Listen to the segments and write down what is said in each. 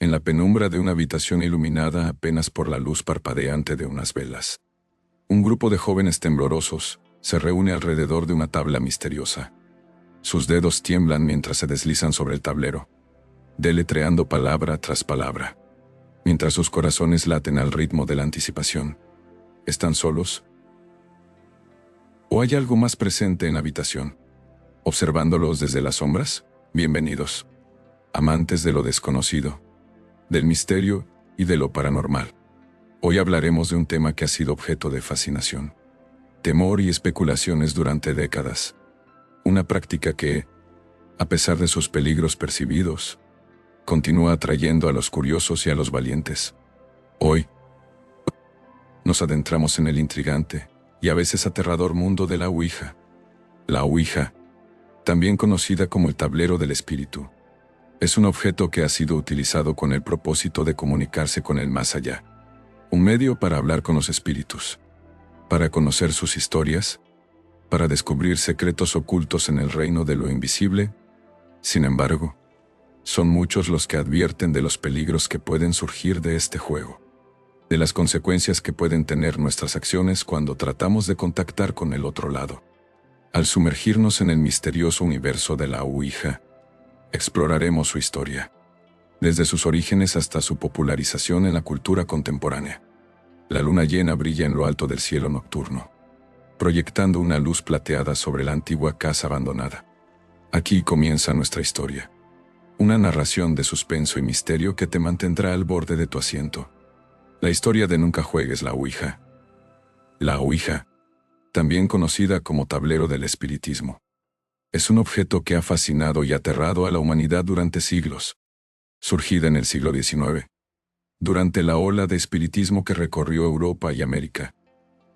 en la penumbra de una habitación iluminada apenas por la luz parpadeante de unas velas. Un grupo de jóvenes temblorosos se reúne alrededor de una tabla misteriosa. Sus dedos tiemblan mientras se deslizan sobre el tablero, deletreando palabra tras palabra, mientras sus corazones laten al ritmo de la anticipación. ¿Están solos? ¿O hay algo más presente en la habitación? ¿Observándolos desde las sombras? Bienvenidos, amantes de lo desconocido, del misterio y de lo paranormal. Hoy hablaremos de un tema que ha sido objeto de fascinación, temor y especulaciones durante décadas. Una práctica que, a pesar de sus peligros percibidos, continúa atrayendo a los curiosos y a los valientes. Hoy, nos adentramos en el intrigante y a veces aterrador mundo de la Ouija. La Ouija, también conocida como el tablero del espíritu, es un objeto que ha sido utilizado con el propósito de comunicarse con el más allá. Un medio para hablar con los espíritus, para conocer sus historias, para descubrir secretos ocultos en el reino de lo invisible. Sin embargo, son muchos los que advierten de los peligros que pueden surgir de este juego, de las consecuencias que pueden tener nuestras acciones cuando tratamos de contactar con el otro lado. Al sumergirnos en el misterioso universo de la Ouija, exploraremos su historia, desde sus orígenes hasta su popularización en la cultura contemporánea. La luna llena brilla en lo alto del cielo nocturno, proyectando una luz plateada sobre la antigua casa abandonada. Aquí comienza nuestra historia, una narración de suspenso y misterio que te mantendrá al borde de tu asiento. La historia de Nunca juegues la Ouija. La Ouija, también conocida como tablero del espiritismo, es un objeto que ha fascinado y aterrado a la humanidad durante siglos. Surgida en el siglo XIX, durante la ola de espiritismo que recorrió Europa y América,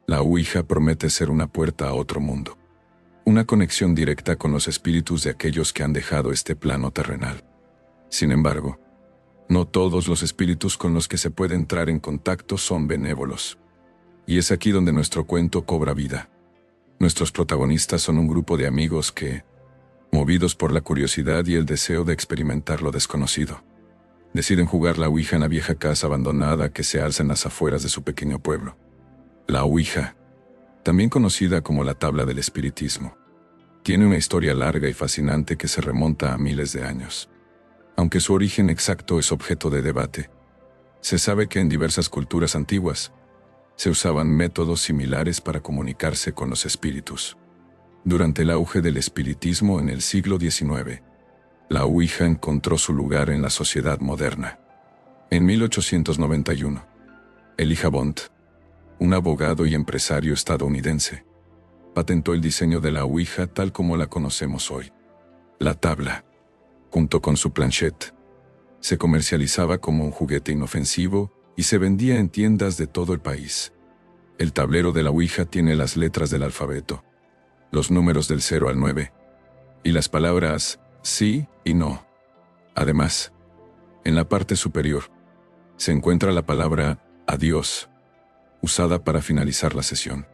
la Ouija promete ser una puerta a otro mundo, una conexión directa con los espíritus de aquellos que han dejado este plano terrenal. Sin embargo, no todos los espíritus con los que se puede entrar en contacto son benévolos. Y es aquí donde nuestro cuento cobra vida. Nuestros protagonistas son un grupo de amigos que, movidos por la curiosidad y el deseo de experimentar lo desconocido, deciden jugar la Ouija en la vieja casa abandonada que se alza en las afueras de su pequeño pueblo. La Ouija, también conocida como la tabla del espiritismo, tiene una historia larga y fascinante que se remonta a miles de años. Aunque su origen exacto es objeto de debate, se sabe que en diversas culturas antiguas se usaban métodos similares para comunicarse con los espíritus. Durante el auge del espiritismo en el siglo XIX, la Ouija encontró su lugar en la sociedad moderna. En 1891, Elijah Bond, un abogado y empresario estadounidense, patentó el diseño de la Ouija tal como la conocemos hoy. La tabla, junto con su planchette, se comercializaba como un juguete inofensivo y se vendía en tiendas de todo el país. El tablero de la Ouija tiene las letras del alfabeto, los números del 0 al 9, y las palabras sí y no. Además, en la parte superior, se encuentra la palabra adiós, usada para finalizar la sesión.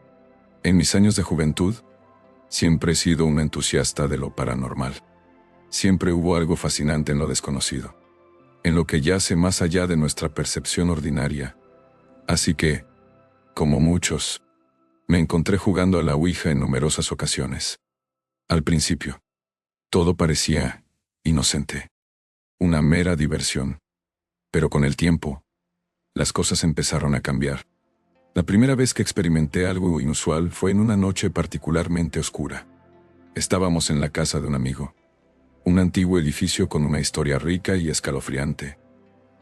En mis años de juventud, siempre he sido un entusiasta de lo paranormal. Siempre hubo algo fascinante en lo desconocido, en lo que yace más allá de nuestra percepción ordinaria. Así que, como muchos, me encontré jugando a la Ouija en numerosas ocasiones. Al principio, todo parecía inocente, una mera diversión. Pero con el tiempo, las cosas empezaron a cambiar. La primera vez que experimenté algo inusual fue en una noche particularmente oscura. Estábamos en la casa de un amigo, un antiguo edificio con una historia rica y escalofriante.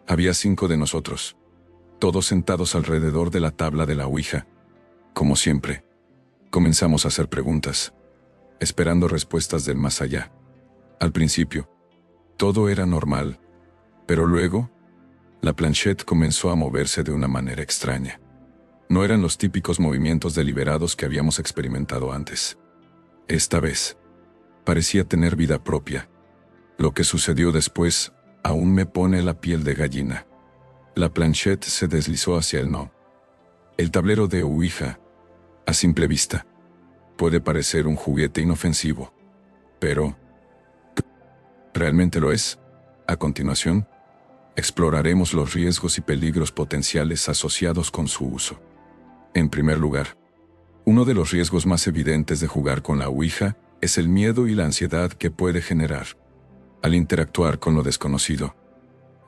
Había 5 de nosotros, todos sentados alrededor de la tabla de la Ouija. Como siempre, comenzamos a hacer preguntas, esperando respuestas del más allá. Al principio, todo era normal, pero luego, la planchette comenzó a moverse de una manera extraña. No eran los típicos movimientos deliberados que habíamos experimentado antes. Esta vez, parecía tener vida propia. Lo que sucedió después aún me pone la piel de gallina. La planchette se deslizó hacia el no. El tablero de Ouija, a simple vista, puede parecer un juguete inofensivo, pero ¿realmente lo es? A continuación, Exploraremos los riesgos y peligros potenciales asociados con su uso. En primer lugar, uno de los riesgos más evidentes de jugar con la Ouija es el miedo y la ansiedad que puede generar. Al interactuar con lo desconocido,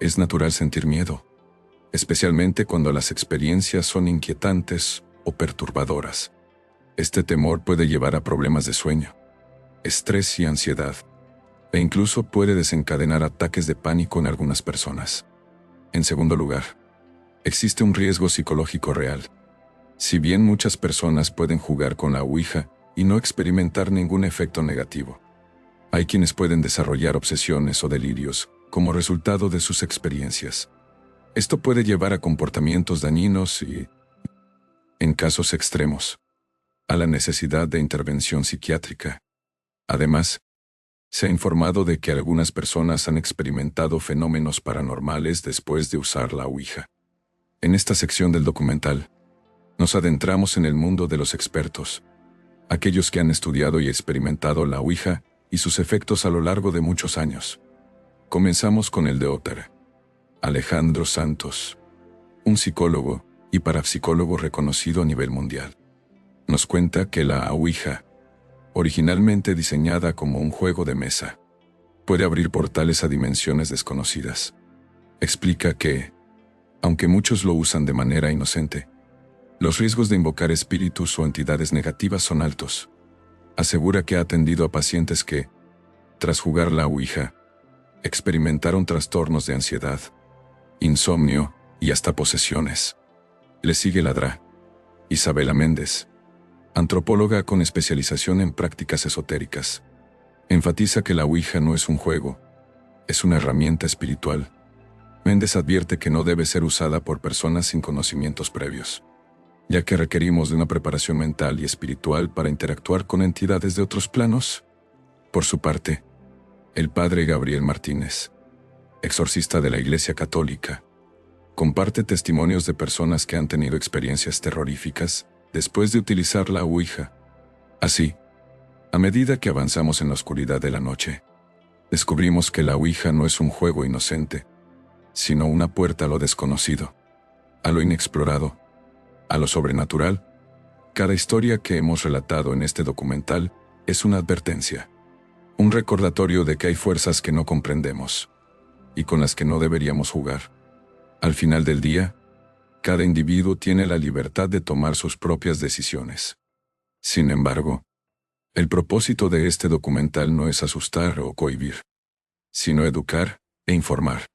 es natural sentir miedo, especialmente cuando las experiencias son inquietantes o perturbadoras. Este temor puede llevar a problemas de sueño, estrés y ansiedad, e incluso puede desencadenar ataques de pánico en algunas personas. En segundo lugar, existe un riesgo psicológico real. Si bien muchas personas pueden jugar con la Ouija y no experimentar ningún efecto negativo, hay quienes pueden desarrollar obsesiones o delirios como resultado de sus experiencias. Esto puede llevar a comportamientos dañinos y, en casos extremos, a la necesidad de intervención psiquiátrica. Además, se ha informado de que algunas personas han experimentado fenómenos paranormales después de usar la Ouija. En esta sección del documental, nos adentramos en el mundo de los expertos, aquellos que han estudiado y experimentado la Ouija y sus efectos a lo largo de muchos años. Comenzamos con el Dr. Alejandro Santos, un psicólogo y parapsicólogo reconocido a nivel mundial. Nos cuenta que la Ouija, originalmente diseñada como un juego de mesa, puede abrir portales a dimensiones desconocidas. Explica que, aunque muchos lo usan de manera inocente, los riesgos de invocar espíritus o entidades negativas son altos. Asegura que ha atendido a pacientes que, tras jugar la Ouija, experimentaron trastornos de ansiedad, insomnio y hasta posesiones. Le sigue la Dra. Isabela Méndez, antropóloga con especialización en prácticas esotéricas. Enfatiza que la Ouija no es un juego, es una herramienta espiritual. Méndez advierte que no debe ser usada por personas sin conocimientos previos, ya que requerimos de una preparación mental y espiritual para interactuar con entidades de otros planos. Por su parte, el padre Gabriel Martínez, exorcista de la Iglesia Católica, comparte testimonios de personas que han tenido experiencias terroríficas después de utilizar la Ouija. Así, a medida que avanzamos en la oscuridad de la noche, descubrimos que la Ouija no es un juego inocente, sino una puerta a lo desconocido, a lo inexplorado, a lo sobrenatural. Cada historia que hemos relatado en este documental es una advertencia, un recordatorio de que hay fuerzas que no comprendemos y con las que no deberíamos jugar. Al final del día, cada individuo tiene la libertad de tomar sus propias decisiones. Sin embargo, el propósito de este documental no es asustar o cohibir, sino educar e informar.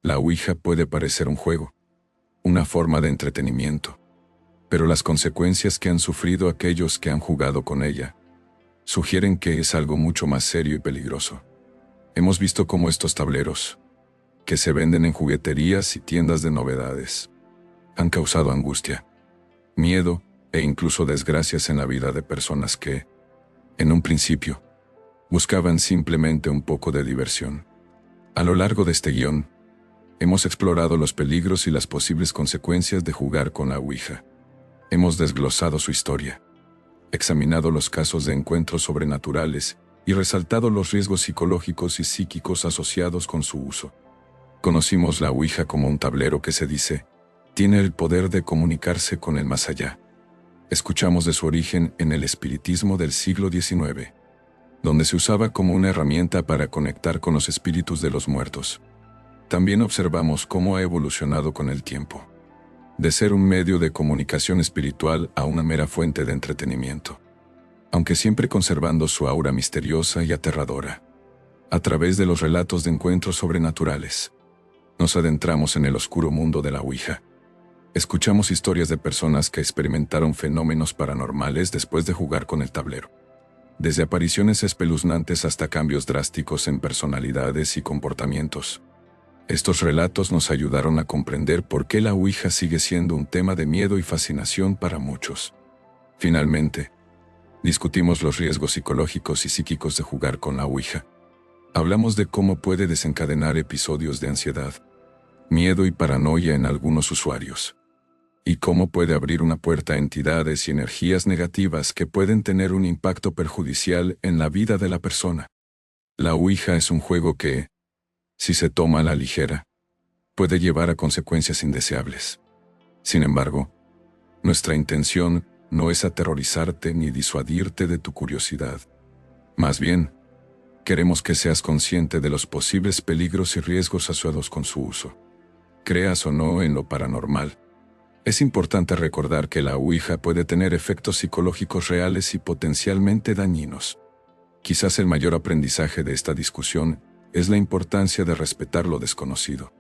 La Ouija puede parecer un juego, una forma de entretenimiento, pero las consecuencias que han sufrido aquellos que han jugado con ella sugieren que es algo mucho más serio y peligroso. Hemos visto cómo estos tableros, que se venden en jugueterías y tiendas de novedades, han causado angustia, miedo e incluso desgracias en la vida de personas que, en un principio, buscaban simplemente un poco de diversión. A lo largo de este guión, hemos explorado los peligros y las posibles consecuencias de jugar con la Ouija. Hemos desglosado su historia, examinado los casos de encuentros sobrenaturales y resaltado los riesgos psicológicos y psíquicos asociados con su uso. Conocimos la Ouija como un tablero que se dice tiene el poder de comunicarse con el más allá. Escuchamos de su origen en el espiritismo del siglo XIX, donde se usaba como una herramienta para conectar con los espíritus de los muertos. También observamos cómo ha evolucionado con el tiempo, de ser un medio de comunicación espiritual a una mera fuente de entretenimiento, aunque siempre conservando su aura misteriosa y aterradora. A través de los relatos de encuentros sobrenaturales, nos adentramos en el oscuro mundo de la Ouija. Escuchamos historias de personas que experimentaron fenómenos paranormales después de jugar con el tablero, desde apariciones espeluznantes hasta cambios drásticos en personalidades y comportamientos. Estos relatos nos ayudaron a comprender por qué la Ouija sigue siendo un tema de miedo y fascinación para muchos. Finalmente, discutimos los riesgos psicológicos y psíquicos de jugar con la Ouija. Hablamos de cómo puede desencadenar episodios de ansiedad, miedo y paranoia en algunos usuarios, y cómo puede abrir una puerta a entidades y energías negativas que pueden tener un impacto perjudicial en la vida de la persona. La Ouija es un juego que, si se toma a la ligera, puede llevar a consecuencias indeseables. Sin embargo, nuestra intención no es aterrorizarte ni disuadirte de tu curiosidad. Más bien, queremos que seas consciente de los posibles peligros y riesgos asociados con su uso. Creas o no en lo paranormal, es importante recordar que la Ouija puede tener efectos psicológicos reales y potencialmente dañinos. Quizás el mayor aprendizaje de esta discusión es la importancia de respetar lo desconocido.